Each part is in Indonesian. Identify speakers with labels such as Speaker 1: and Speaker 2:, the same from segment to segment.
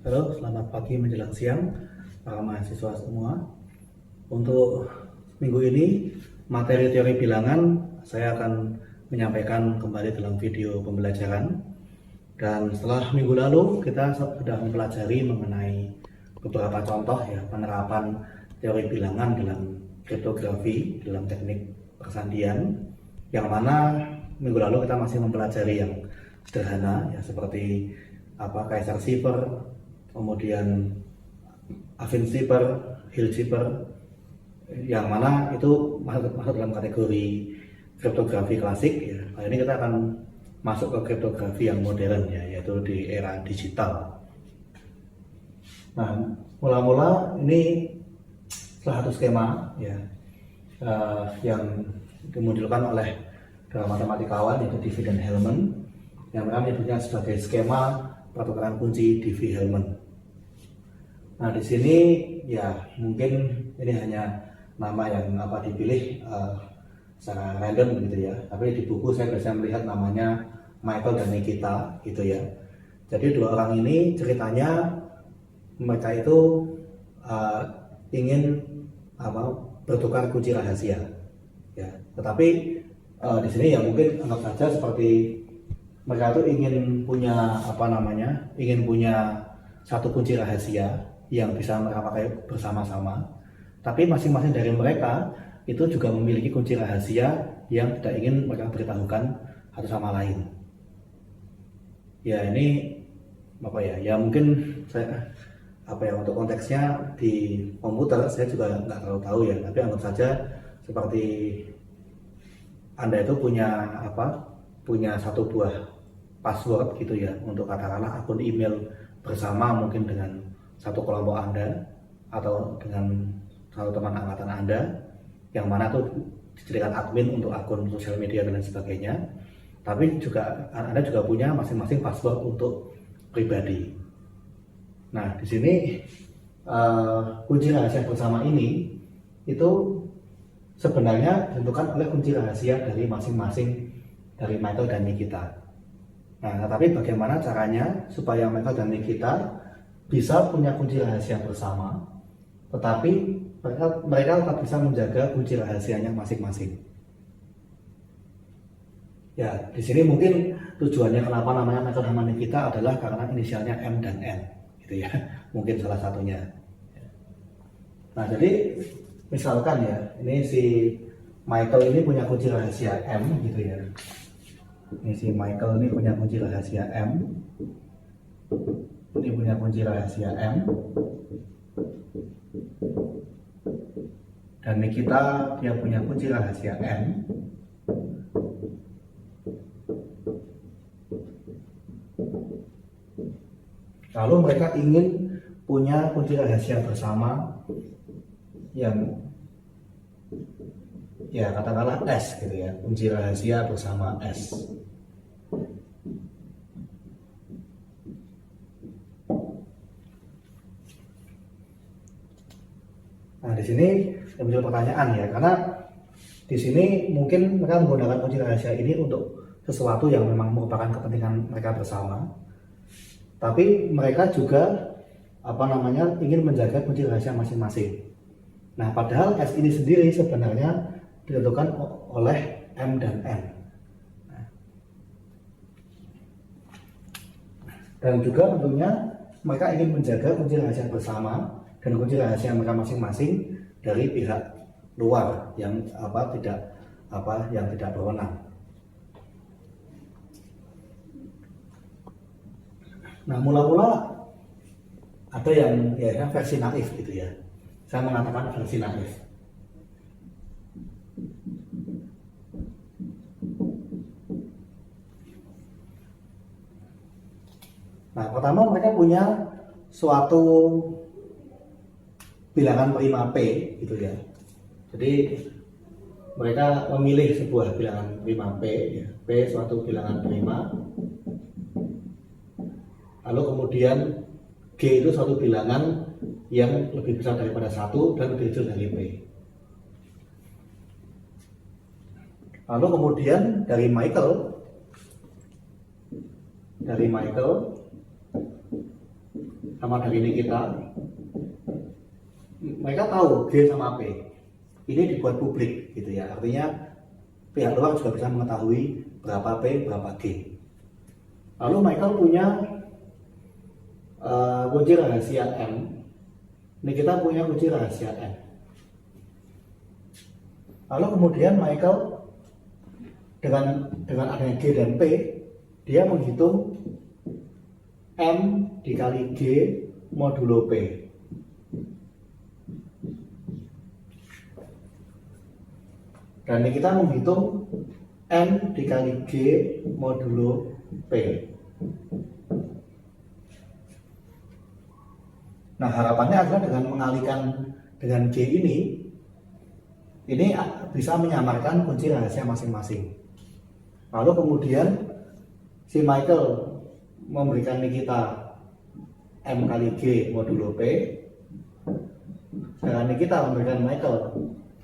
Speaker 1: Halo, selamat pagi menjelang siang para mahasiswa semua. Untuk minggu ini, materi teori bilangan saya akan menyampaikan kembali dalam video pembelajaran. Dan setelah minggu lalu kita sudah mempelajari mengenai beberapa contoh ya penerapan teori bilangan dalam kriptografi, dalam teknik persandian, yang mana minggu lalu kita masih mempelajari yang sederhana ya seperti Kaiser Cipher, kemudian Avin Cipher, Hill Cipher, yang mana itu masuk dalam kategori kriptografi klasik ya. Kali ini kita akan masuk ke kriptografi yang modern ya, yaitu di era digital. Nah, mula-mula ini salah satu skema ya yang dimunculkan oleh matematikawan yaitu Diffie dan Hellman, yang mereka menyebutnya sebagai skema pertukaran kunci Diffie-Hellman. Nah, di sini ya mungkin ini hanya nama yang dipilih secara random gitu ya. Tapi di buku saya biasanya melihat namanya Michael dan Nikita gitu ya. Jadi dua orang ini ceritanya mereka itu ingin bertukar kunci rahasia ya. Tetapi di sini ya mungkin anggap saja seperti mereka itu ingin punya ingin punya satu kunci rahasia yang bisa mereka pakai bersama-sama, tapi masing-masing dari mereka itu juga memiliki kunci rahasia yang tidak ingin mereka beritahukan satu sama lain. Ya ini ya mungkin saya untuk konteksnya di komputer saya juga nggak terlalu tahu ya, tapi anggap saja seperti Anda itu punya satu buah password gitu ya untuk katakanlah akun email bersama mungkin dengan satu kelompok Anda atau dengan satu teman angkatan Anda, yang mana tuh dijadikan admin untuk akun sosial media dan lain sebagainya. Tapi juga Anda juga punya masing-masing password untuk pribadi. Nah, di sini kunci rahasia bersama ini itu sebenarnya ditentukan oleh kunci rahasia dari masing-masing dari Michael dan Nikita. Nah, tapi bagaimana caranya supaya Michael dan Nikita bisa punya kunci rahasia bersama, tetapi mereka tetap bisa menjaga kunci rahasianya masing-masing. Ya, di sini mungkin tujuannya kenapa namanya Michael sama Nikita adalah karena inisialnya M dan N, gitu ya. Mungkin salah satunya. Nah, jadi misalkan ya, ini si Michael ini punya kunci rahasia M, gitu ya. Ini si Michael ini punya kunci rahasia M. Ini punya kunci rahasia M, dan Nikita dia punya kunci rahasia M. Lalu mereka ingin punya kunci rahasia bersama yang ya katakanlah S gitu ya, kunci rahasia bersama S. Nah, di sini muncul pertanyaan ya, karena di sini mungkin mereka menggunakan kunci rahasia ini untuk sesuatu yang memang merupakan kepentingan mereka bersama. Tapi mereka juga ingin menjaga kunci rahasia masing-masing. Nah, padahal S ini sendiri sebenarnya ditentukan oleh M dan N. Dan juga tentunya mereka ingin menjaga kunci rahasia bersama dan kunci rahasia mereka masing-masing dari pihak luar yang tidak berwenang. Nah, mula-mula ada yang versi naif gitu ya. Saya mengatakan versi naif. Nah, pertama mereka punya suatu bilangan prima P gitu ya. Jadi mereka memilih sebuah bilangan prima P ya. P suatu bilangan prima. Lalu kemudian G itu suatu bilangan yang lebih besar daripada 1 dan lebih kecil dari P. Lalu kemudian dari Michael sama dari Nikita, mereka tahu G sama P ini dibuat publik gitu ya, artinya pihak luar juga bisa mengetahui berapa P berapa G. Lalu Michael punya kunci rahasia M, Nikita punya kunci rahasia M. Lalu kemudian Michael dengan adanya G dan P, dia menghitung M dikali G modulo P. Dan kita menghitung N dikali G modulo P. Nah, harapannya adalah dengan mengalikan dengan G ini bisa menyamarkan kunci rahasia masing-masing. Lalu kemudian si Michael memberikan Nikita M kali G modulo P, sedangkan Nikita memberikan Michael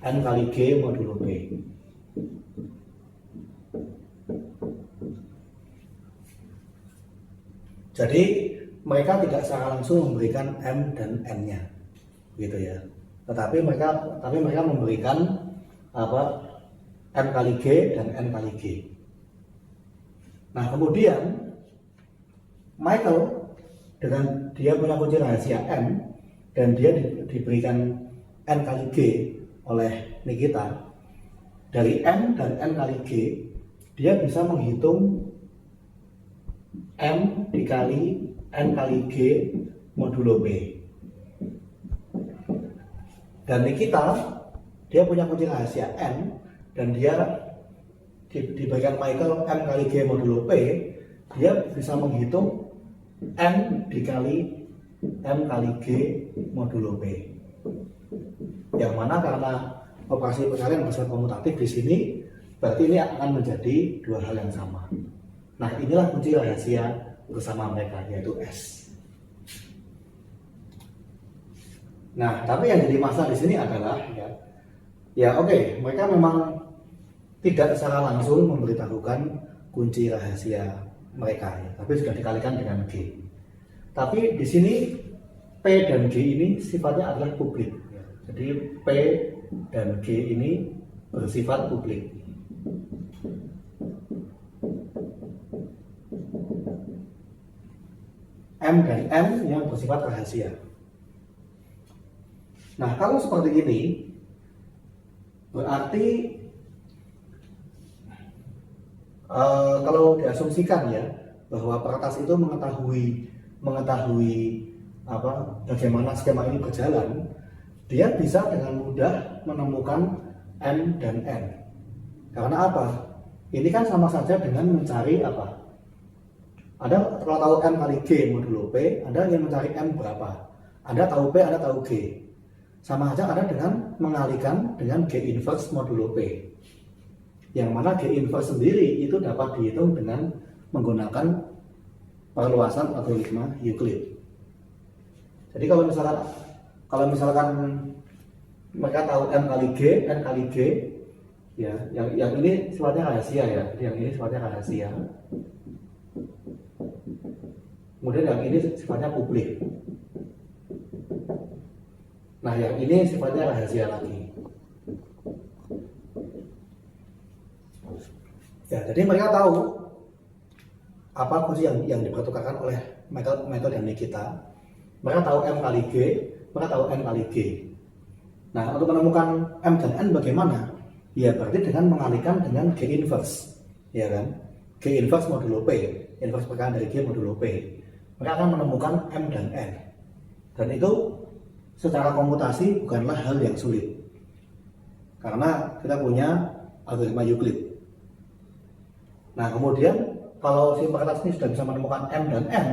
Speaker 1: N kali G modulo P. Jadi mereka tidak secara langsung memberikan M dan N-nya, gitu ya. Tetapi mereka memberikan M kali G dan N kali G. Nah, kemudian Michael dengan dia punya kunci rahasia M dan dia diberikan N kali G oleh Nikita, dari M dan N kali G dia bisa menghitung M dikali N kali G modulo P. Dan Nikita dia punya kunci rahasia M dan dia diberikan Michael M kali G modulo P, dia bisa menghitung N dikali M kali G modulo P. Yang mana karena operasi perkalian bersifat komutatif di sini, berarti ini akan menjadi dua hal yang sama. Nah, inilah kunci rahasia bersama mereka, yaitu S. Nah, tapi yang jadi masalah di sini adalah oke, mereka memang tidak secara langsung memberitahukan kunci rahasia mereka, ya, tapi sudah dikalikan dengan G. Tapi di sini P dan G ini sifatnya adalah publik. Ya. Jadi P dan G ini bersifat publik. M dan M yang bersifat rahasia. Nah, kalau seperti ini, berarti kalau diasumsikan ya bahwa peretas itu mengetahui bagaimana skema ini berjalan, dia bisa dengan mudah menemukan M dan N. Karena apa? Ini kan sama saja dengan mencari apa? Ada kalau tahu M kali G modulo P, Anda ingin mencari M berapa? Anda tahu P, Anda tahu G. Sama saja Anda dengan mengalihkan dengan G inverse modulo P. Yang mana G inverse sendiri itu dapat dihitung dengan menggunakan perluasan algoritma Euclid. Jadi kalau misalkan mereka tahu M kali G, N kali G, ya, yang ini sifatnya rahasia ya, yang ini sifatnya rahasia. Kemudian yang ini sifatnya publik. Nah, yang ini sifatnya rahasia lagi. Ya, jadi mereka tahu apa kunci yang dipertukarkan oleh Michael dan Nikita. Mereka tahu M kali G, mereka tahu N kali G. Nah, untuk menemukan M dan N bagaimana? Ya, berarti dengan mengalihkan dengan G inverse, ya kan? G inverse modulo P, inverse perkalian dari G modulo P. Mereka akan menemukan M dan N. Dan itu secara komputasi bukanlah hal yang sulit. Karena kita punya algoritma Euclid. Nah, kemudian kalau si peretas ini sudah bisa menemukan M dan N,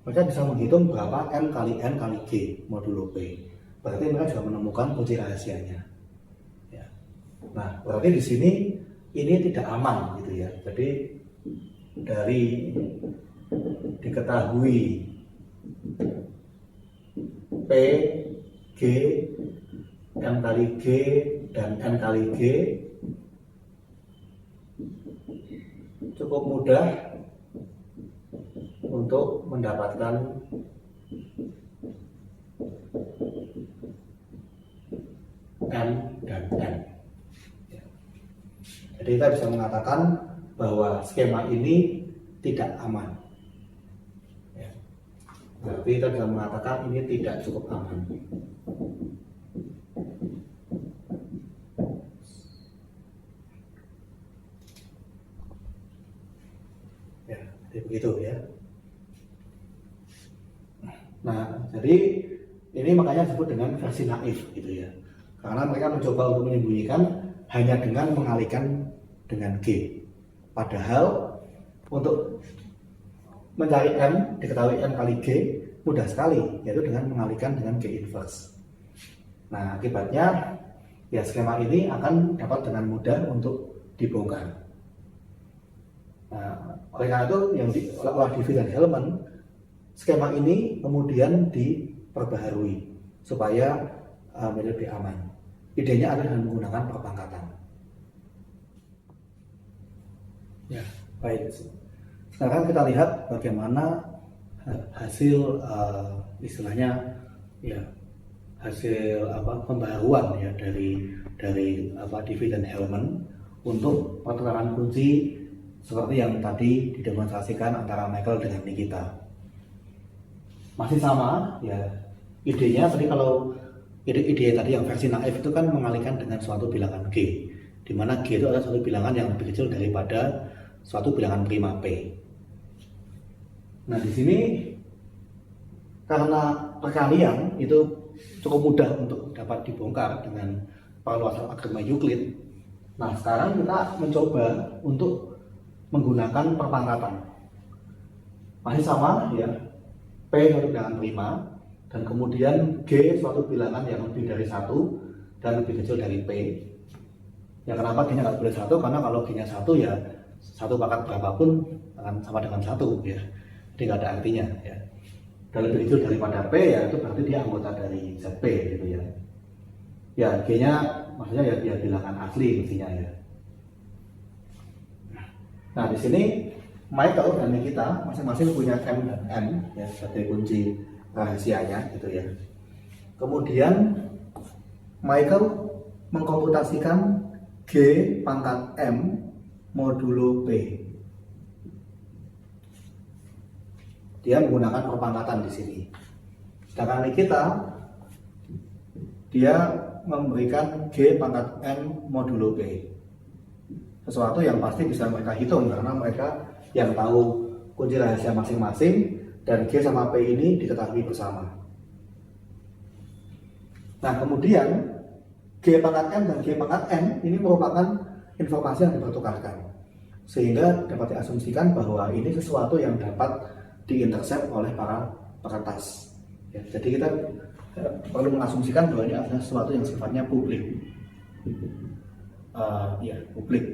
Speaker 1: mereka bisa menghitung berapa M kali N kali G modulo P. Berarti mereka juga menemukan kunci rahasianya. Ya. Nah, berarti di sini ini tidak aman gitu ya. Jadi dari diketahui P, G, M kali G, dan N kali G cukup mudah untuk mendapatkan M dan N. Jadi kita bisa mengatakan bahwa skema ini tidak aman. Berarti kita bisa mengatakan ini tidak cukup aman. Ya, jadi begitu ya. Nah, jadi ini makanya disebut dengan versi naif gitu ya. Karena mereka mencoba untuk menyembunyikan hanya dengan mengalihkan dengan G. Padahal untuk mencari M, diketahui M kali G mudah sekali, yaitu dengan mengalihkan dengan G inverse. Nah, akibatnya ya skema ini akan dapat dengan mudah untuk dibongkar. Nah, oleh karena itu yang oleh Diffie dan Hellman, skema ini kemudian diperbaharui supaya menjadi lebih aman. Idenya adalah dengan menggunakan perpangkatan. Ya, baik. Sekarang kita lihat bagaimana hasil istilahnya ya hasil pembaharuan ya dari Diffie dan Hellman untuk pertukaran kunci seperti yang tadi didemonstrasikan antara Michael dengan Nikita. Masih sama ya idenya tadi. Kalau ide tadi yang versi naif itu kan mengalihkan dengan suatu bilangan G, di mana G itu adalah suatu bilangan yang lebih kecil daripada suatu bilangan prima P. Nah, di sini karena perkalian itu cukup mudah untuk dapat dibongkar dengan perluasan algoritma Euclid. Nah, sekarang kita mencoba untuk menggunakan perpangkatan. Masih sama ya, P suatu bilangan prima dan kemudian G suatu bilangan yang lebih dari 1 dan lebih kecil dari P. Ya, kenapa G-nya nggak boleh 1? Karena kalau G-nya 1 ya 1 pangkat berapapun akan sama dengan 1 ya. Jadi nggak ada artinya ya. Dan lebih kecil daripada P ya itu berarti dia anggota dari ZP gitu ya. Ya, G-nya maksudnya ya dia bilangan asli mestinya ya. Nah, di sini Michael dan Nikita masing-masing punya M dan N ya sebagai kunci rahasianya gitu ya. Kemudian Michael mengkomputasikan G pangkat M modulo P. Dia menggunakan perpangkatan di sini. Sedangkan Nikita dia memberikan G pangkat N modulo P. Sesuatu yang pasti bisa mereka hitung karena mereka yang tahu kunci rahasia masing-masing dan G sama P ini diketahui bersama. Nah, kemudian G pangkat M dan G pangkat N ini merupakan informasi yang dipertukarkan, sehingga dapat diasumsikan bahwa ini sesuatu yang dapat diintersep oleh para peretas. Ya, jadi kita perlu mengasumsikan bahwa ini adalah sesuatu yang sifatnya publik. Publik.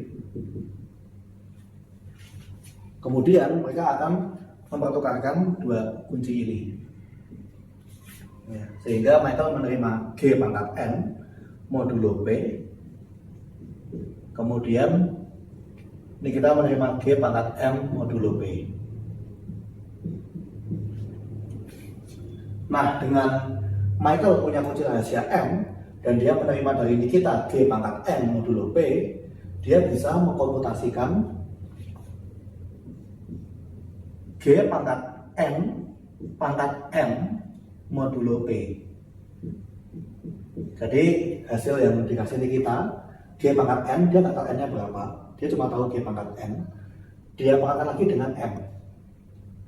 Speaker 1: Kemudian mereka akan mempertukarkan dua kunci ini. Ya, sehingga Michael menerima G pangkat N modulo P. Kemudian Nikita menerima G pangkat M modulo P. Nah, dengan Michael punya kunci rahasia M dan dia menerima dari Nikita G pangkat N modulo P, dia bisa mengkomputasikan G pangkat N pangkat M modulo P. Jadi hasil yang dikasih Nikita G pangkat N, dia nggak tahu N-nya berapa, dia cuma tahu G pangkat N. Dia pangkatkan lagi dengan M,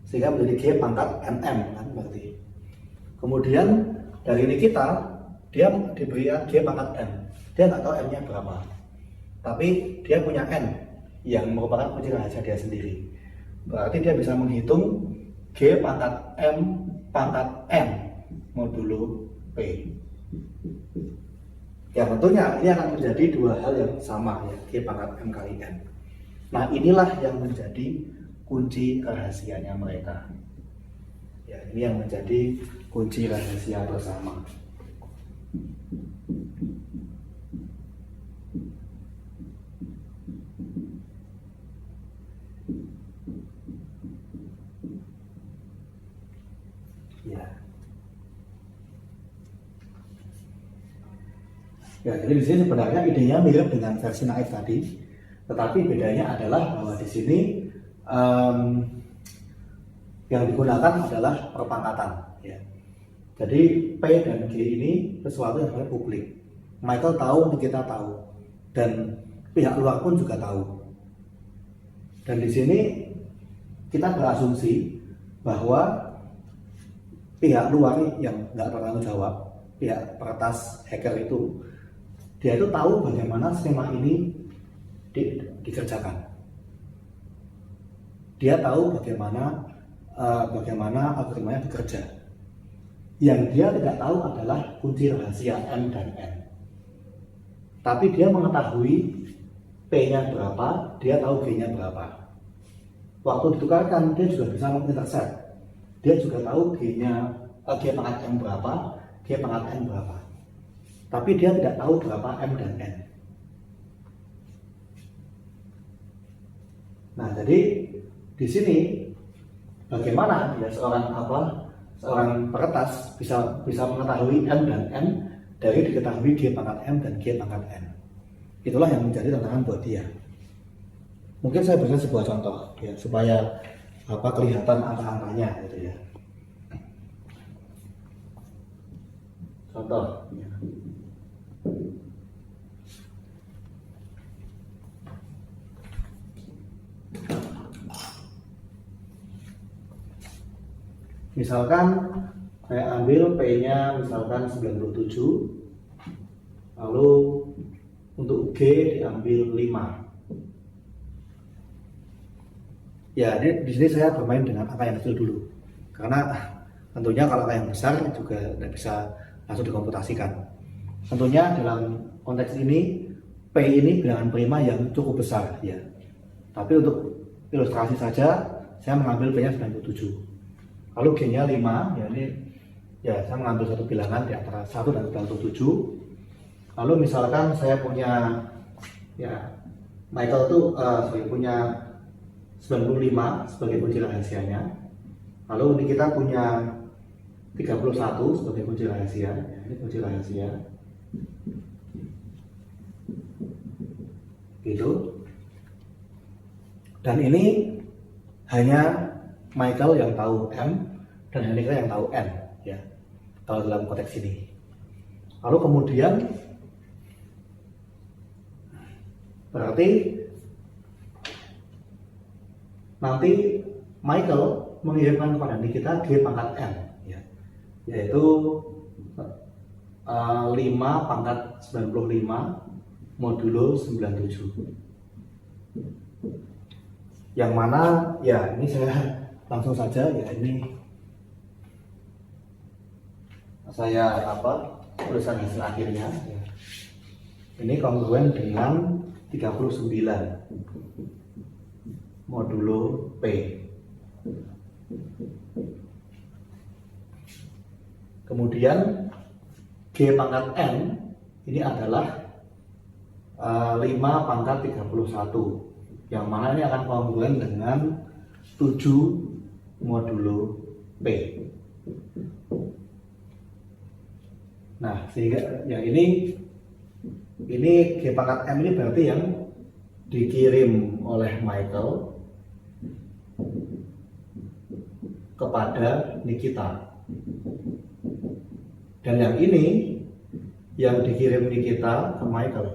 Speaker 1: sehingga menjadi G pangkat NM kan berarti. Kemudian dari Nikita dia diberi G pangkat N, dia nggak tahu M-nya berapa, tapi dia punya N yang merupakan kunci rahasia dia sendiri. Berarti dia bisa menghitung G pangkat M pangkat N modulo P. Ya, tentunya ini akan menjadi dua hal yang sama ya, G pangkat M kali N. Nah, inilah yang menjadi kunci rahasianya mereka. Ya, ini yang menjadi kunci rahasia bersama. Ya. Ya, jadi di sini sebenarnya idenya mirip dengan versi naif tadi, tetapi bedanya adalah bahwa di sini yang digunakan adalah perpangkatan. Ya. Jadi P dan G ini sesuatu yang sebenarnya publik. Michael tahu, kita tahu, dan pihak luar pun juga tahu. Dan di sini kita berasumsi bahwa pihak luar yang nggak bertanggung jawab, pihak peretas hacker itu, dia itu tahu bagaimana skema ini dikerjakan. Dia tahu bagaimana algoritmanya bekerja. Yang dia tidak tahu adalah kunci rahasia M dan N. Tapi dia mengetahui P-nya berapa, dia tahu G-nya berapa. Waktu ditukarkan, dia juga bisa mengintercept. Dia juga tahu G pangkat M berapa, G pangkat N berapa. Tapi dia tidak tahu berapa M dan N. Nah, jadi di sini bagaimana ya seorang peretas bisa mengetahui M dan N dari diketahui G pangkat M dan G pangkat N. Itulah yang menjadi tantangan buat dia. Mungkin saya berikan sebuah contoh ya supaya kelihatan angka-angkanya gitu ya. Contoh ya. Misalkan saya ambil P-nya misalkan 97, lalu untuk G diambil 5. Ya, di sini saya bermain dengan angka yang kecil dulu, karena tentunya kalau angka yang besar juga tidak bisa langsung dikomputasikan. Tentunya dalam konteks ini P ini bilangan prima yang cukup besar ya. Tapi untuk ilustrasi saja saya mengambil P-nya 97. Lalu G-nya 5, ya ini ya saya mengambil satu bilangan di antara 1 dan 97. Lalu misalkan saya punya ya Michael tuh punya 95 sebagai kunci rahasianya. Lalu ini kita punya 31 sebagai kunci rahasia. Ya, ini kunci rahasia. Gitu. Dan ini hanya Michael yang tahu M dan Henika yang tahu N ya, kalau dalam konteks ini. Lalu kemudian berarti nanti Michael mengirimkan kepada Nikita G pangkat N ya, yaitu 5 pangkat 95 modulo 97. Yang mana ya ini saya langsung saja ya, ini saya tulisan hasil akhirnya ya. Ini kongruen dengan 39 modulo P. Kemudian G pangkat N ini adalah 5 pangkat 31, yang mana ini akan kongruen dengan 7 modulo P. Nah, sehingga ya ini G pangkat M ini berarti yang dikirim oleh Michael kepada Nikita. Dan yang ini yang dikirim Nikita ke Michael.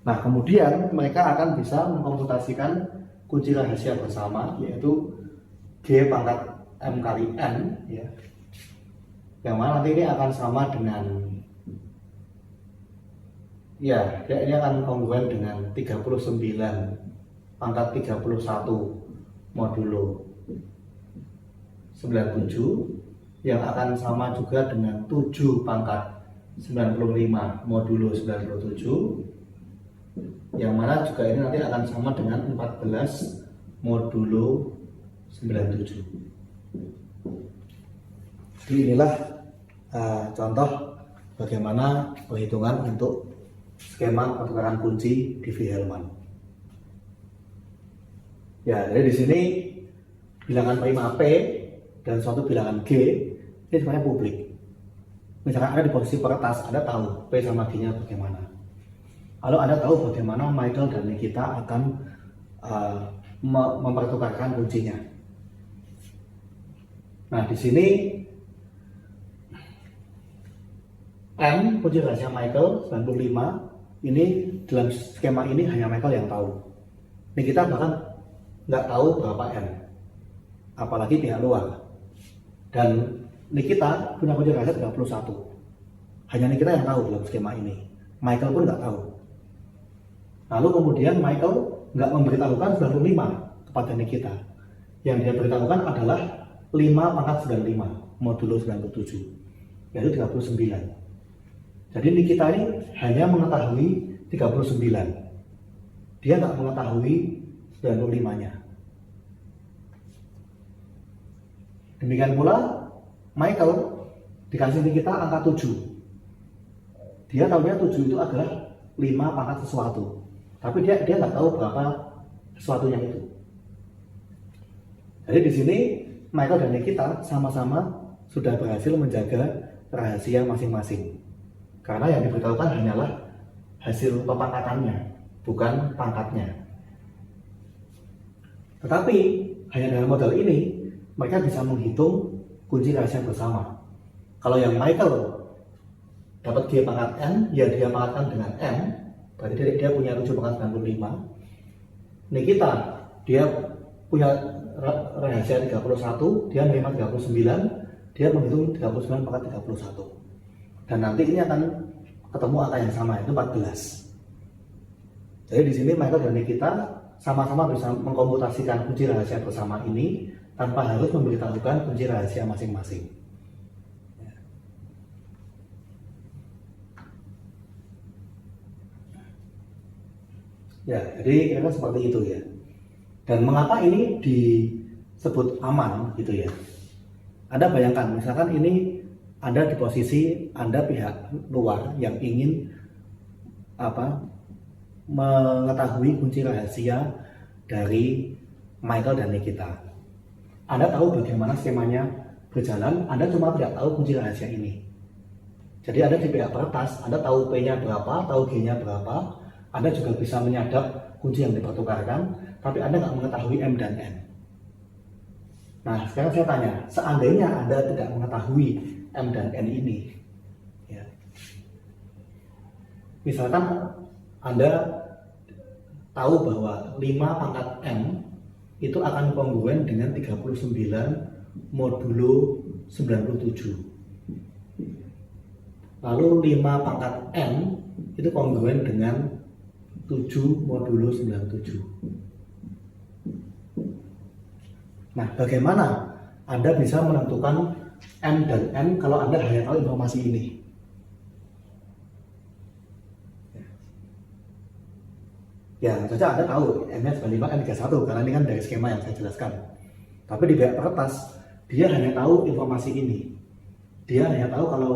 Speaker 1: Nah, kemudian mereka akan bisa mengkomputasikan kunci rahasia bersama, yaitu G pangkat M kali N ya. Yang mana nanti ini akan sama dengan ya, ini akan kongruen dengan 39 pangkat 31 modulo 97, yang akan sama juga dengan 7 pangkat 95 modulo 97, yang mana juga ini nanti akan sama dengan 14 modulo 97. Jadi inilah contoh bagaimana perhitungan untuk skema pertukaran kunci di V-Hellman. Ya, jadi di sini bilangan prima P dan suatu bilangan G ini sebenarnya publik. Misalkan Anda di posisi peretas, Anda tahu P sama G-nya bagaimana. Lalu Anda tahu bagaimana Michael dan Nikita akan mempertukarkan kuncinya. Nah, di sini M, kunci rahasia Michael 95, ini dalam skema ini hanya Michael yang tahu. Nikita bahkan nggak tahu berapa M, apalagi pihak luar. Dan Nikita punya kunci rahasia 31, hanya Nikita yang tahu dalam skema ini. Michael pun nggak tahu. Lalu kemudian Michael nggak memberitahukan 95 kepada Nikita. Yang dia beritahukan adalah 5 pangkat 95 modulo 97, yaitu 39. Jadi Nikita ini hanya mengetahui 39. Dia nggak mengetahui 95-nya. Demikian pula Michael dikasih Nikita angka 7. Dia tahunya 7 itu adalah 5 pangkat sesuatu. Tapi dia nggak tahu berapa sesuatunya itu. Jadi di sini Michael dan Nikita sama-sama sudah berhasil menjaga rahasia masing-masing. Karena yang diberitahukan hanyalah hasil pepangkatannya, bukan pangkatnya. Tetapi hanya dengan modal ini mereka bisa menghitung kunci rahasia bersama. Kalau yang Michael dapat G pangkat N, ya dia pangkatkan dengan M, berarti dia punya 7 pangkat 95. Nikita dia punya rahasia 31, dia menerima 39, dia menghitung 39 pangkat 31. Dan nanti ini akan ketemu angka yang sama, yaitu 14. Jadi di sini Michael dan Nikita sama-sama bisa mengkomputasikan kunci rahasia bersama ini tanpa harus memberitahukan kunci rahasia masing-masing. Ya, jadi kira-kira seperti itu ya. Dan mengapa ini disebut aman gitu ya? Anda bayangkan, misalkan ini Anda di posisi Anda pihak luar yang ingin mengetahui kunci rahasia dari Michael dan Nikita. Anda tahu bagaimana skemanya berjalan, Anda cuma tidak tahu kunci rahasia ini. Jadi Anda di pihak peretas, Anda tahu P-nya berapa, tahu G-nya berapa, Anda juga bisa menyadap kunci yang dipertukarkan, tapi Anda nggak mengetahui M dan N. Nah, sekarang saya tanya, seandainya Anda tidak mengetahui M dan N ini, ya, misalkan Anda tahu bahwa 5 pangkat M itu akan kongruen dengan 39 modulo 97. Lalu 5 pangkat N itu kongruen dengan 7 modulo 97. Nah, bagaimana Anda bisa menentukan M dan N kalau Anda hanya tahu informasi ini? Ya, saja Anda tahu M-nya 95, N31 karena ini kan dari skema yang saya jelaskan. Tapi di pihak peretas, dia hanya tahu informasi ini. Dia hanya tahu kalau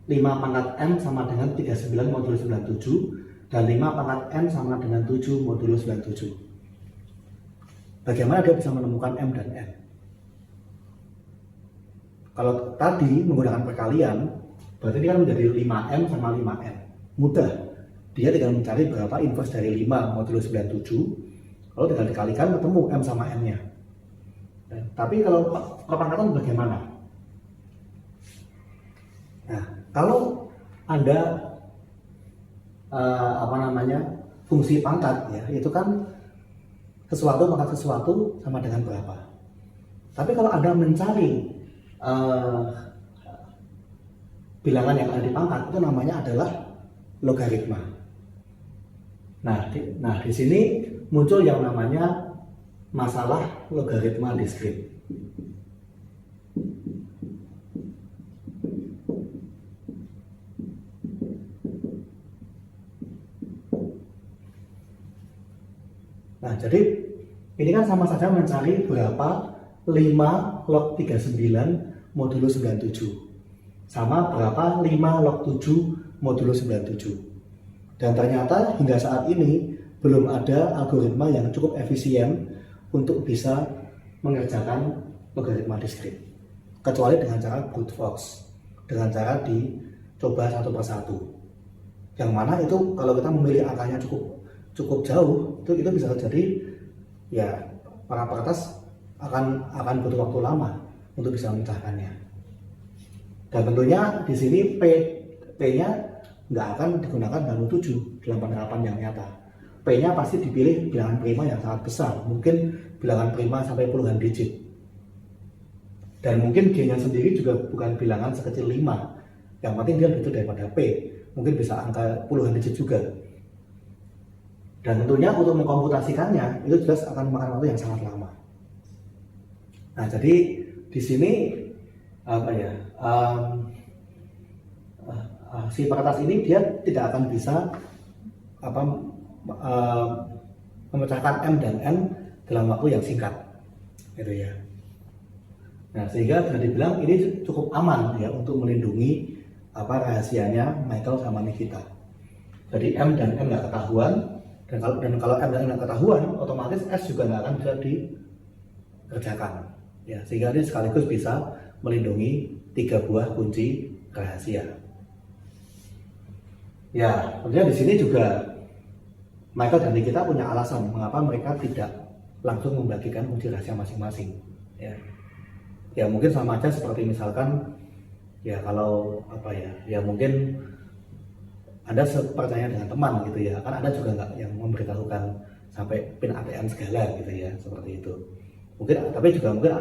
Speaker 1: 5 pangkat M sama dengan 39 modulo 97 dan 5 pangkat N sama dengan 7 modulo 97. Bagaimana dia bisa menemukan M dan N? Kalau tadi menggunakan perkalian, berarti ini kan menjadi 5M sama 5N. Mudah. Dia tinggal mencari berapa inverse dari 5 modulo 97, lalu tinggal dikalikan ketemu M sama N-nya. Tapi kalau perpangkatan bagaimana? Nah, kalau Anda fungsi pangkat ya, itu kan sesuatu pangkat sesuatu sama dengan berapa. Tapi kalau Anda mencari bilangan yang ada di pangkat, itu namanya adalah logaritma. Nah, di sini muncul yang namanya masalah logaritma diskrit. Nah, jadi ini kan sama saja mencari berapa 5 log 39 modulo 97 sama berapa 5 log 7 modulo 97. Dan ternyata hingga saat ini belum ada algoritma yang cukup efisien untuk bisa mengerjakan logaritma diskrit, kecuali dengan cara brute force, dengan cara dicoba satu persatu. Yang mana itu kalau kita memilih angkanya cukup jauh, itu bisa jadi ya para peretas akan butuh waktu lama untuk bisa memecahkannya. Dan tentunya di sini P-nya nggak akan digunakan dalam 7 dalam penerapan yang nyata. P-nya pasti dipilih bilangan prima yang sangat besar, mungkin bilangan prima sampai puluhan digit. Dan mungkin G-nya sendiri juga bukan bilangan sekecil 5, yang penting dia lebih daripada P, mungkin bisa angka puluhan digit juga. Dan tentunya untuk mengkomputasikannya itu jelas akan memakan waktu yang sangat lama. Nah, jadi di sini si peretas ini dia tidak akan bisa memecahkan M dan N dalam waktu yang singkat, gitu ya. Nah, sehingga bisa dibilang ini cukup aman ya untuk melindungi rahasianya Michael sama Nikita. Jadi M dan N nggak ketahuan, dan kalau M dan N nggak ketahuan, otomatis S juga nggak akan bisa dikerjakan. Ya, sehingga ini sekaligus bisa melindungi 3 buah kunci rahasia. Ya, tentunya di sini juga Michael dan Nikita punya alasan mengapa mereka tidak langsung membagikan kunci rahasia masing-masing. Ya mungkin sama aja seperti misalkan ya kalau ya mungkin Anda percaya dengan teman gitu ya, kan Anda juga nggak yang memberitahukan sampai pin ATM segala gitu ya, seperti itu. Mungkin, tapi juga mungkin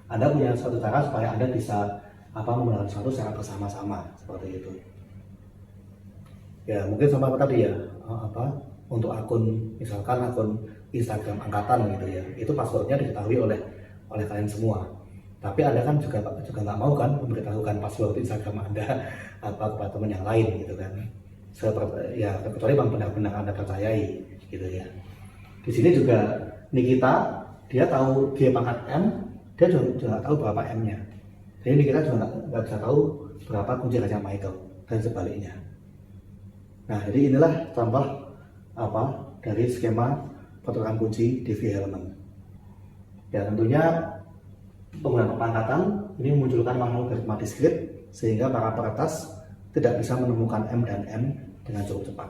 Speaker 1: Anda punya suatu cara supaya Anda bisa menggunakan sesuatu secara bersama-sama, seperti itu. Ya mungkin sama tadi ya, untuk akun, misalkan akun Instagram angkatan gitu ya, itu passwordnya diketahui oleh kalian semua. Tapi Anda kan juga nggak mau kan memberitahukan password Instagram Anda kepada teman yang lain gitu kan. Ya kecuali memang benar-benar Anda percayai gitu ya. Di sini juga Nikita dia tahu G pangkat M, dia juga tahu berapa M-nya. Jadi Nikita juga nggak bisa tahu berapa kunci rahasia Michael dan sebaliknya. Nah, jadi inilah contoh dari skema pertukaran kunci Diffie-Hellman. Ya tentunya penggunaan pengangkatan ini memunculkan makna logaritma diskrit sehingga para peretas tidak bisa menemukan M dan N dengan cukup cepat.